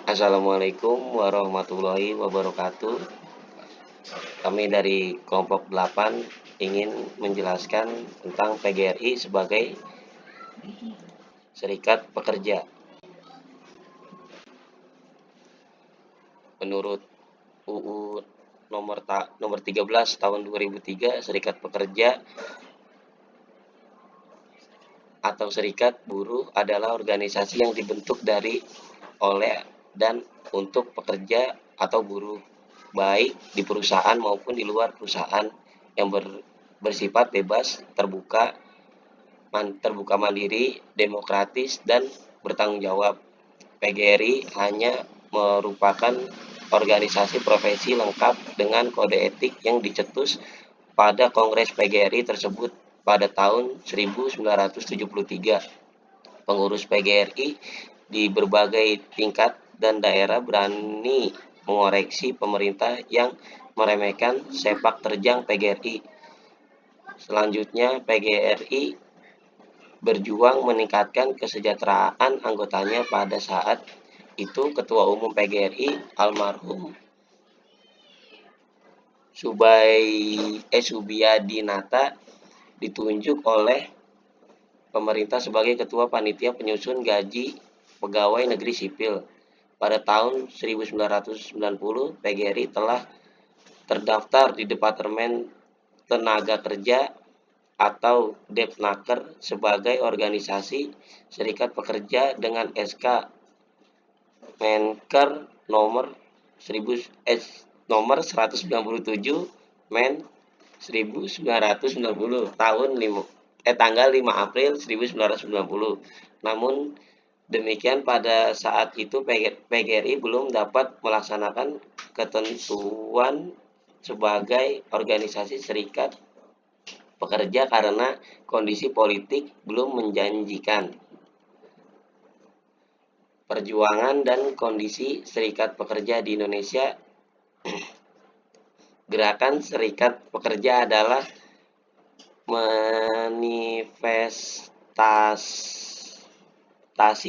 Assalamualaikum warahmatullahi wabarakatuh. Kami dari kelompok 8 ingin menjelaskan tentang PGRI sebagai Serikat Pekerja. Menurut UU nomor 13 tahun 2003, Serikat Pekerja atau serikat buruh adalah organisasi yang dibentuk dari, oleh, dan untuk pekerja atau buruh, baik di perusahaan maupun di luar perusahaan, yang bersifat bebas, terbuka mandiri, demokratis, dan bertanggung jawab. PGRI hanya merupakan organisasi profesi lengkap dengan kode etik yang dicetus pada Kongres PGRI tersebut pada tahun 1973. Pengurus PGRI di berbagai tingkat dan daerah berani mengoreksi pemerintah yang meremehkan sepak terjang PGRI. Selanjutnya, PGRI berjuang meningkatkan kesejahteraan anggotanya. Pada saat itu, Ketua Umum PGRI almarhum Subiadinata ditunjuk oleh pemerintah sebagai Ketua Panitia Penyusun Gaji Pegawai Negeri Sipil. Pada tahun 1990, PGRI telah terdaftar di Departemen Tenaga Kerja atau Depnaker sebagai organisasi serikat pekerja dengan SK Menker nomor 197 Men 1990 tanggal 5 April 1990. Namun demikian, pada saat itu PGRI belum dapat melaksanakan ketentuan sebagai organisasi serikat pekerja karena kondisi politik belum menjanjikan. Perjuangan dan kondisi serikat pekerja di Indonesia. Gerakan serikat pekerja adalah manifestasi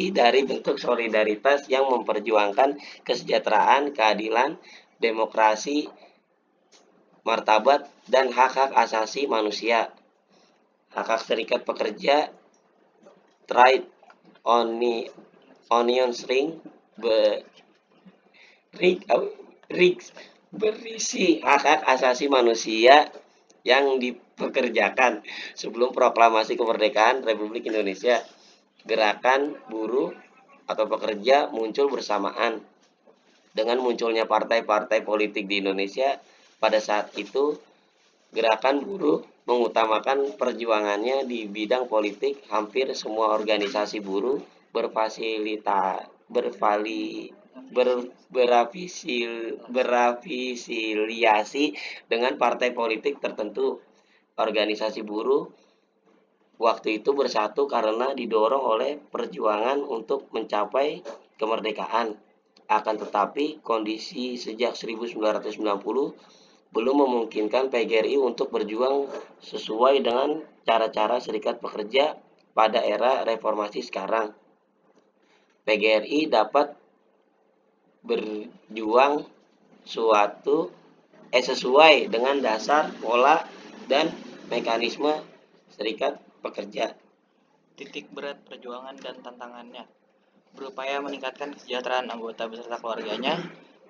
dari bentuk solidaritas yang memperjuangkan kesejahteraan, keadilan, demokrasi, martabat, dan hak-hak asasi manusia. Hak-hak serikat pekerja, trade union ring berisi hak-hak asasi manusia yang dipekerjakan sebelum proklamasi kemerdekaan Republik Indonesia. Gerakan buruh atau pekerja muncul bersamaan dengan munculnya partai-partai politik di Indonesia. Pada saat itu, gerakan buruh mengutamakan perjuangannya di bidang politik. Hampir semua organisasi buruh berafiliasi dengan partai politik tertentu. Organisasi buruh waktu itu bersatu karena didorong oleh perjuangan untuk mencapai kemerdekaan. Akan tetapi, kondisi sejak 1990 belum memungkinkan PGRI untuk berjuang sesuai dengan cara-cara serikat pekerja pada era reformasi sekarang. PGRI dapat berjuang sesuai dengan dasar, pola, dan mekanisme serikat pekerja. Titik berat perjuangan dan tantangannya: berupaya meningkatkan kesejahteraan anggota beserta keluarganya.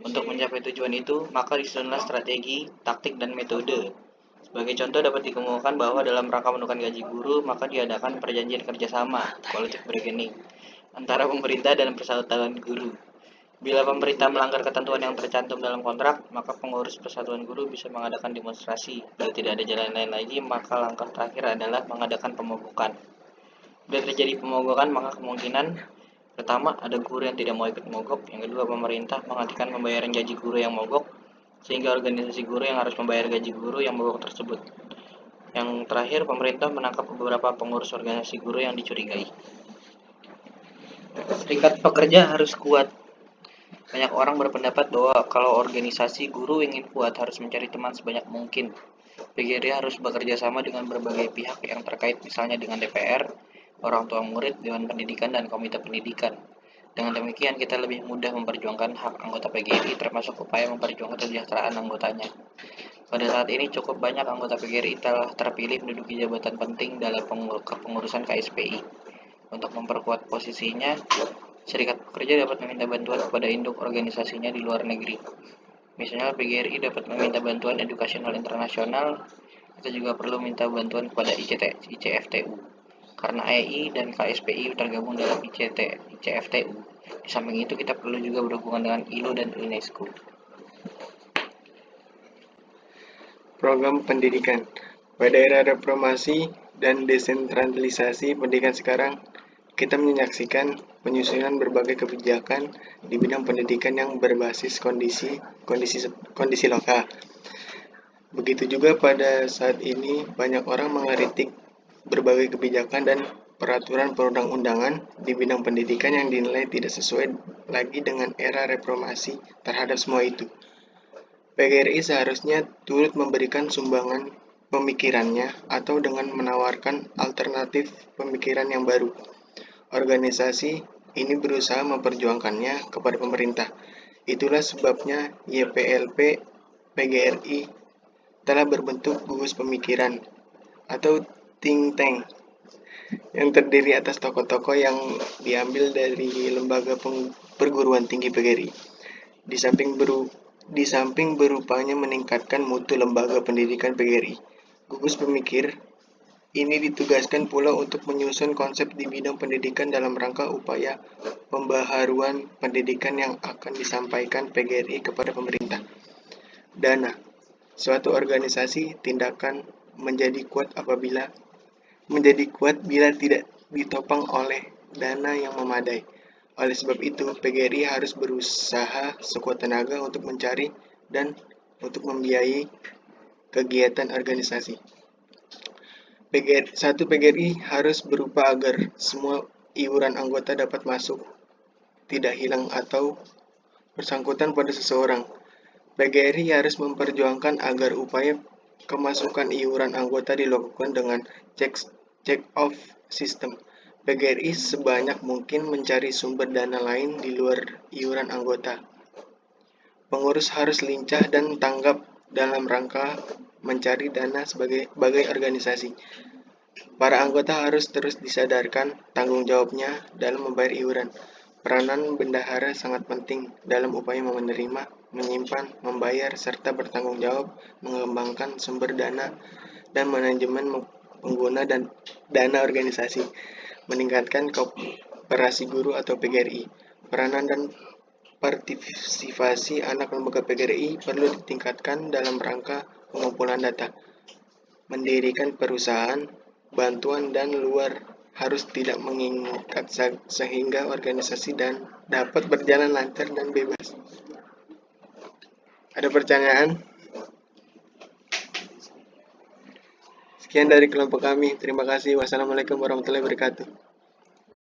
Untuk mencapai tujuan itu, maka disusunlah strategi, taktik, dan metode. Sebagai contoh dapat dikemukakan bahwa dalam rangka menentukan gaji guru, maka diadakan perjanjian kerjasama collective bargaining antara pemerintah dan persatuan guru. Bila pemerintah melanggar ketentuan yang tercantum dalam kontrak, maka pengurus persatuan guru bisa mengadakan demonstrasi. Bila tidak ada jalan lain lagi, maka langkah terakhir adalah mengadakan pemogokan. Bila terjadi pemogokan, maka kemungkinan pertama, ada guru yang tidak mau ikut mogok. Yang kedua, pemerintah menghentikan pembayaran gaji guru yang mogok, sehingga organisasi guru yang harus membayar gaji guru yang mogok tersebut. Yang terakhir, pemerintah menangkap beberapa pengurus organisasi guru yang dicurigai. Serikat pekerja harus kuat. Banyak orang berpendapat bahwa kalau organisasi guru ingin kuat harus mencari teman sebanyak mungkin. PGRI harus bekerja sama dengan berbagai pihak yang terkait, misalnya dengan DPR, orang tua murid, Dewan Pendidikan, dan Komite Pendidikan. Dengan demikian, kita lebih mudah memperjuangkan hak anggota PGRI termasuk upaya memperjuangkan kesejahteraan anggotanya. Pada saat ini cukup banyak anggota PGRI telah terpilih menduduki jabatan penting dalam kepengurusan KSPI. Untuk memperkuat posisinya, serikat pekerja dapat meminta bantuan kepada induk organisasinya di luar negeri. Misalnya PGRI dapat meminta bantuan edukasional internasional, kita juga perlu minta bantuan kepada ICFTU. Karena AEI dan KSPI tergabung dalam ICFTU. Di samping itu kita perlu juga berhubungan dengan ILO dan UNESCO. Program pendidikan. Pada era reformasi dan desentralisasi pendidikan sekarang, kita menyaksikan penyusunan berbagai kebijakan di bidang pendidikan yang berbasis kondisi lokal. Begitu juga pada saat ini banyak orang mengkritik berbagai kebijakan dan peraturan perundang-undangan di bidang pendidikan yang dinilai tidak sesuai lagi dengan era reformasi terhadap semua itu. PGRI seharusnya turut memberikan sumbangan pemikirannya atau dengan menawarkan alternatif pemikiran yang baru. Organisasi ini berusaha memperjuangkannya kepada pemerintah. Itulah sebabnya YPLP PGRI telah berbentuk gugus pemikiran atau think tank yang terdiri atas tokoh-tokoh yang diambil dari lembaga perguruan tinggi PGRI. Di samping berupaya meningkatkan mutu lembaga pendidikan PGRI, gugus pemikir ini ditugaskan pula untuk menyusun konsep di bidang pendidikan dalam rangka upaya pembaharuan pendidikan yang akan disampaikan PGRI kepada pemerintah. Dana. Suatu organisasi tindakan menjadi kuat bila tidak ditopang oleh dana yang memadai. Oleh sebab itu, PGRI harus berusaha sekuat tenaga untuk mencari dan untuk membiayai kegiatan organisasi. PGRI harus berupa agar semua iuran anggota dapat masuk, tidak hilang atau bersangkutan pada seseorang. PGRI harus memperjuangkan agar upaya kemasukan iuran anggota dilakukan dengan check-off system. PGRI sebanyak mungkin mencari sumber dana lain di luar iuran anggota. Pengurus harus lincah dan tanggap dalam rangka mencari dana sebagai organisasi. Para anggota harus terus disadarkan tanggung jawabnya dalam membayar iuran. Peranan bendahara sangat penting dalam upaya menerima, menyimpan, membayar, serta bertanggung jawab mengembangkan sumber dana dan manajemen pengguna dan dana organisasi, meningkatkan kooperasi guru atau PGRI. Peranan dan partisipasi anak lembaga PGRI perlu ditingkatkan dalam rangka pengumpulan data, mendirikan perusahaan, bantuan dan luar harus tidak mengikat sehingga organisasi dan dapat berjalan lancar dan bebas. Ada pertanyaan? Sekian dari kelompok kami. Terima kasih. Wassalamualaikum warahmatullahi wabarakatuh.